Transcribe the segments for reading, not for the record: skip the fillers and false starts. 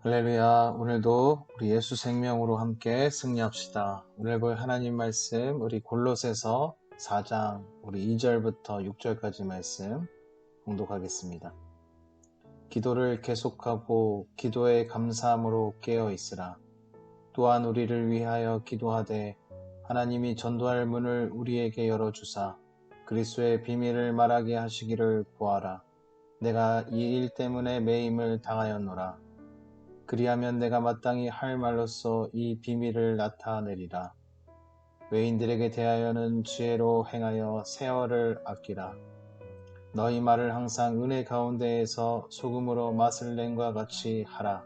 할렐루야. 오늘도 우리 예수 생명으로 함께 승리합시다. 오늘 볼 하나님 말씀 우리 골로새서 4장 우리 2절부터 6절까지 말씀 공독하겠습니다. 기도를 계속하고 기도에 감사함으로 깨어 있으라. 또한 우리를 위하여 기도하되 하나님이 전도할 문을 우리에게 열어주사 그리스도의 비밀을 말하게 하시기를 구하라. 내가 이 일 때문에 매임을 당하였노라. 그리하면 내가 마땅히 할 말로써 이 비밀을 나타내리라. 외인들에게 대하여는 지혜로 행하여 세월을 아끼라. 너희 말을 항상 은혜 가운데에서 소금으로 맛을 낸과 같이 하라.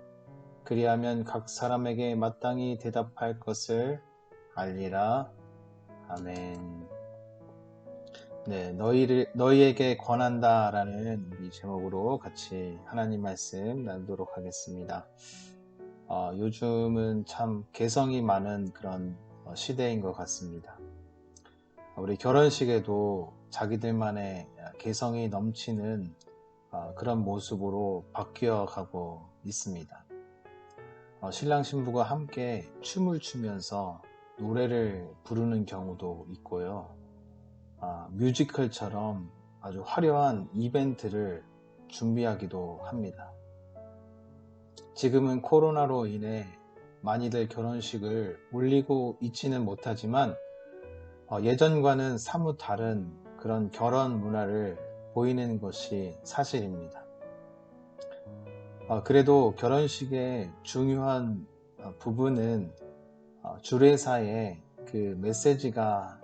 그리하면 각 사람에게 마땅히 대답할 것을 알리라. 아멘. 네, 너희에게 권한다 라는 우리 제목으로 같이 하나님 말씀 나누도록 하겠습니다. 요즘은 참 개성이 많은 그런 시대인 것 같습니다. 우리 결혼식에도 자기들만의 개성이 넘치는 그런 모습으로 바뀌어 가고 있습니다. 신랑 신부가 함께 춤을 추면서 노래를 부르는 경우도 있고요. 뮤지컬처럼 아주 화려한 이벤트를 준비하기도 합니다. 지금은 코로나로 인해 많이들 결혼식을 올리고 있지는 못하지만 예전과는 사뭇 다른 그런 결혼 문화를 보이는 것이 사실입니다. 그래도 결혼식의 중요한 부분은 주례사의 그 메시지가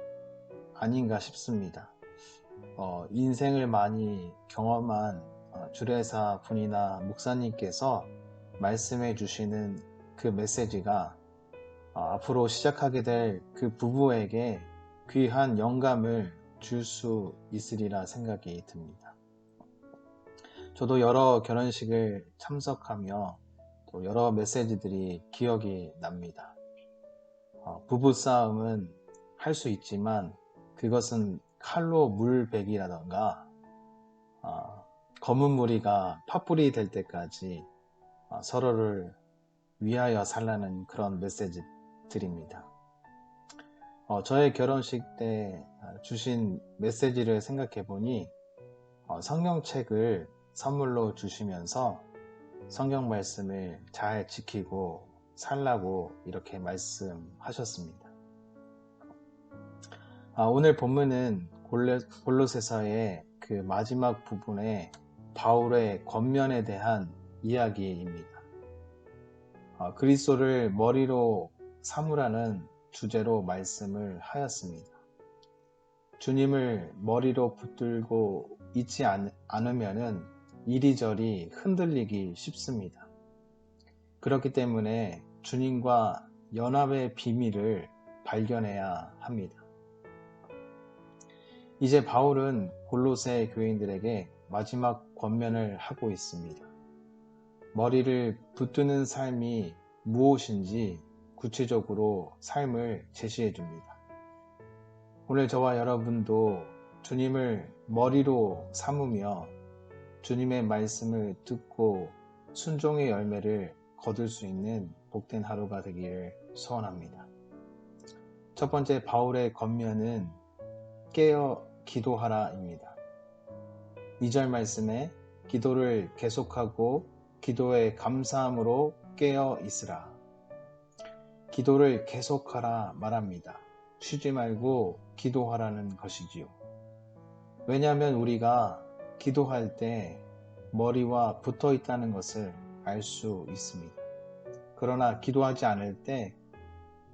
아닌가 싶습니다. 인생을 많이 경험한 주례사 분이나 목사님께서 말씀해 주시는 그 메시지가 앞으로 시작하게 될 그 부부에게 귀한 영감을 줄 수 있으리라 생각이 듭니다. 저도 여러 결혼식을 참석하며 또 여러 메시지들이 기억이 납니다. 부부싸움은 할 수 있지만 그것은 칼로 물베기라던가 검은 무리가 팥불이 될 때까지 서로를 위하여 살라는 그런 메시지들입니다. 저의 결혼식 때 주신 메시지를 생각해 보니 성경책을 선물로 주시면서 성경 말씀을 잘 지키고 살라고 이렇게 말씀하셨습니다. 오늘 본문은 골로새서의 그 마지막 부분에 바울의 권면에 대한 이야기입니다. 그리스도를 머리로 삼으라는 주제로 말씀을 하였습니다. 주님을 머리로 붙들고 있지 않으면은 이리저리 흔들리기 쉽습니다. 그렇기 때문에 주님과 연합의 비밀을 발견해야 합니다. 이제 바울은 골로새 교인들에게 마지막 권면을 하고 있습니다. 머리를 붙드는 삶이 무엇인지 구체적으로 삶을 제시해 줍니다. 오늘 저와 여러분도 주님을 머리로 삼으며 주님의 말씀을 듣고 순종의 열매를 거둘 수 있는 복된 하루가 되기를 소원합니다. 첫 번째 바울의 권면은 깨어 기도하라입니다. 2절 말씀에 기도를 계속하고 기도에 감사함으로 깨어 있으라. 기도를 계속하라 말합니다. 쉬지 말고 기도하라는 것이지요. 왜냐하면 우리가 기도할 때 머리와 붙어 있다는 것을 알 수 있습니다. 그러나 기도하지 않을 때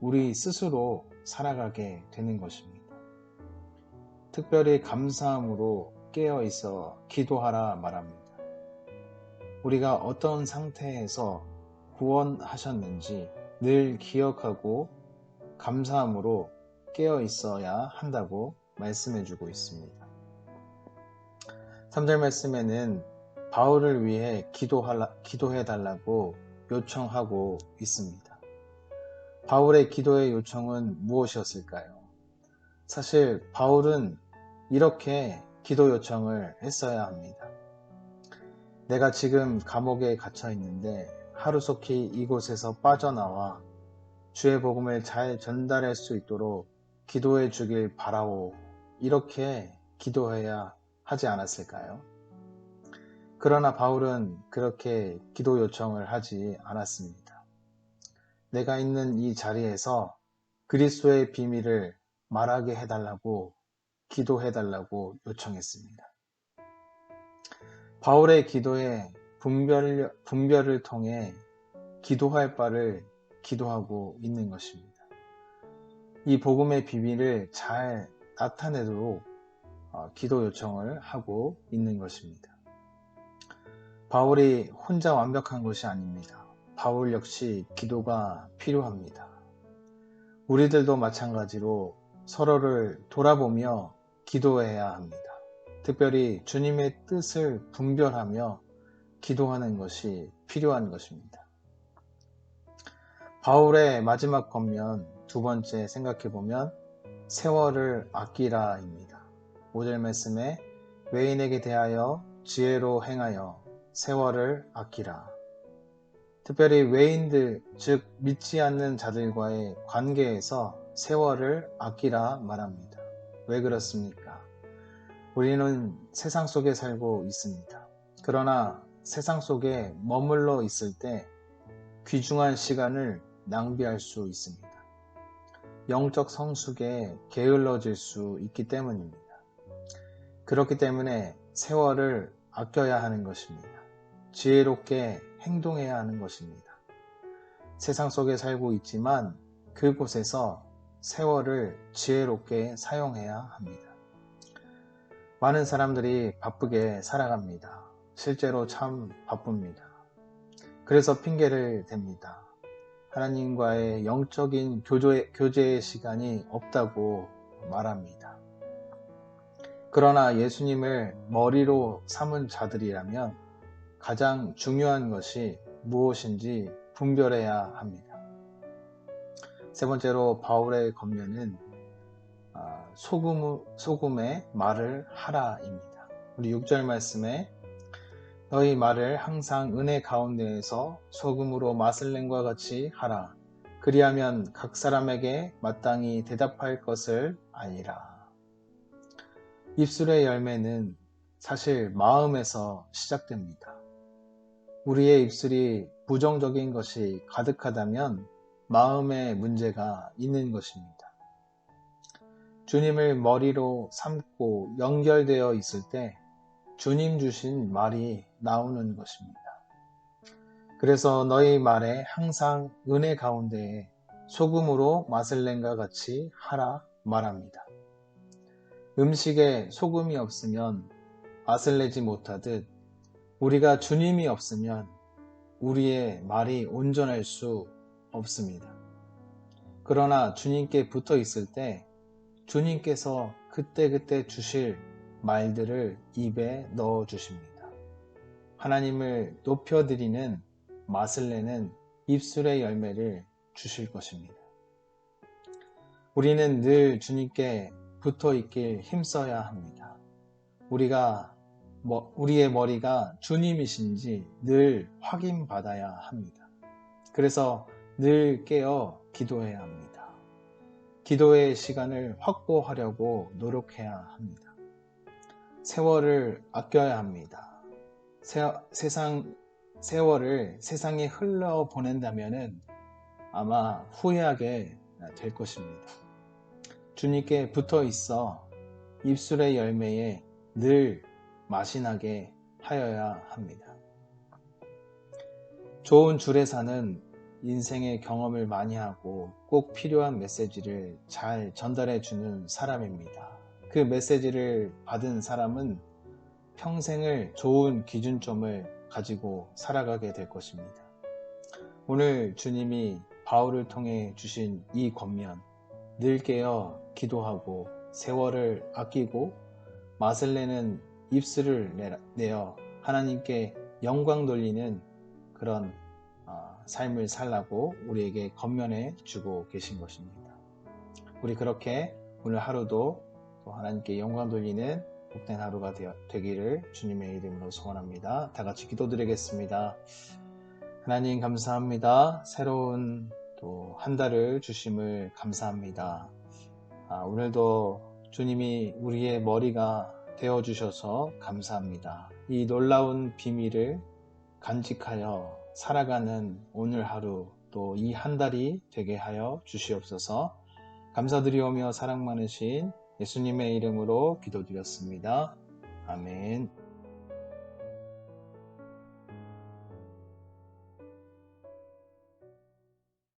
우리 스스로 살아가게 되는 것입니다. 특별히 감사함으로 깨어 있어 기도하라 말합니다. 우리가 어떤 상태에서 구원하셨는지 늘 기억하고 감사함으로 깨어 있어야 한다고 말씀해 주고 있습니다. 3절 말씀에는 바울을 위해 기도해 달라고 요청하고 있습니다. 바울의 기도의 요청은 무엇이었을까요? 사실 바울은 이렇게 기도 요청을 했어야 합니다. 내가 지금 감옥에 갇혀 있는데 하루속히 이곳에서 빠져나와 주의 복음을 잘 전달할 수 있도록 기도해 주길 바라오. 이렇게 기도해야 하지 않았을까요? 그러나 바울은 그렇게 기도 요청을 하지 않았습니다. 내가 있는 이 자리에서 그리스도의 비밀을 말하게 해달라고 기도해달라고 요청했습니다. 바울의 기도에 분별을 통해 기도할 바를 기도하고 있는 것입니다. 이 복음의 비밀을 잘 나타내도록 기도 요청을 하고 있는 것입니다. 바울이 혼자 완벽한 것이 아닙니다. 바울 역시 기도가 필요합니다. 우리들도 마찬가지로 서로를 돌아보며 기도해야 합니다. 특별히 주님의 뜻을 분별하며 기도하는 것이 필요한 것입니다. 바울의 마지막 권면 두 번째 생각해보면 세월을 아끼라입니다. 5절 말씀에 외인에게 대하여 지혜로 행하여 세월을 아끼라. 특별히 외인들, 즉 믿지 않는 자들과의 관계에서 세월을 아끼라 말합니다. 왜 그렇습니까? 우리는 세상 속에 살고 있습니다. 그러나 세상 속에 머물러 있을 때 귀중한 시간을 낭비할 수 있습니다. 영적 성숙에 게을러질 수 있기 때문입니다. 그렇기 때문에 세월을 아껴야 하는 것입니다. 지혜롭게 행동해야 하는 것입니다. 세상 속에 살고 있지만 그곳에서 세월을 지혜롭게 사용해야 합니다. 많은 사람들이 바쁘게 살아갑니다. 실제로 참 바쁩니다. 그래서 핑계를 댑니다. 하나님과의 영적인 교제의 시간이 없다고 말합니다. 그러나 예수님을 머리로 삼은 자들이라면 가장 중요한 것이 무엇인지 분별해야 합니다. 세 번째로 바울의 권면은 소금의 말을 하라입니다. 우리 6절 말씀에 너희 말을 항상 은혜 가운데에서 소금으로 맛을 낸과 같이 하라. 그리하면 각 사람에게 마땅히 대답할 것을 알리라. 입술의 열매는 사실 마음에서 시작됩니다. 우리의 입술이 부정적인 것이 가득하다면 마음에 문제가 있는 것입니다. 주님을 머리로 삼고 연결되어 있을 때 주님 주신 말이 나오는 것입니다. 그래서 너희 말에 항상 은혜 가운데에 소금으로 맛을 낸과 같이 하라 말합니다. 음식에 소금이 없으면 맛을 내지 못하듯 우리가 주님이 없으면 우리의 말이 온전할 수 없습니다. 그러나 주님께 붙어 있을 때 주님께서 그때그때 주실 말들을 입에 넣어 주십니다. 하나님을 높여드리는 맛을 내는 입술의 열매를 주실 것입니다. 우리는 늘 주님께 붙어 있길 힘써야 합니다. 우리의 머리가 주님이신지 늘 확인받아야 합니다. 그래서 늘 깨어 기도해야 합니다. 기도의 시간을 확보하려고 노력해야 합니다. 세월을 아껴야 합니다. 세월을 세상에 흘러보낸다면 아마 후회하게 될 것입니다. 주님께 붙어 있어 입술의 열매에 늘 맛이 나게 하여야 합니다. 좋은 주례사는 인생의 경험을 많이 하고 꼭 필요한 메시지를 잘 전달해 주는 사람입니다. 그 메시지를 받은 사람은 평생을 좋은 기준점을 가지고 살아가게 될 것입니다. 오늘 주님이 바울을 통해 주신 이 권면, 늘 깨어 기도하고 세월을 아끼고 맛을 내는 입술을 내어 하나님께 영광 돌리는 그런 삶을 살라고 우리에게 권면해 주고 계신 것입니다. 우리 그렇게 오늘 하루도 또 하나님께 영광 돌리는 복된 하루가 되기를 주님의 이름으로 소원합니다. 다 같이 기도드리겠습니다. 하나님 감사합니다. 새로운 또 한 달을 주심을 감사합니다. 오늘도 주님이 우리의 머리가 되어주셔서 감사합니다. 이 놀라운 비밀을 간직하여 살아가는 오늘 하루 또 이 한 달이 되게 하여 주시옵소서. 감사드리오며 사랑 많으신 예수님의 이름으로 기도드렸습니다. 아멘.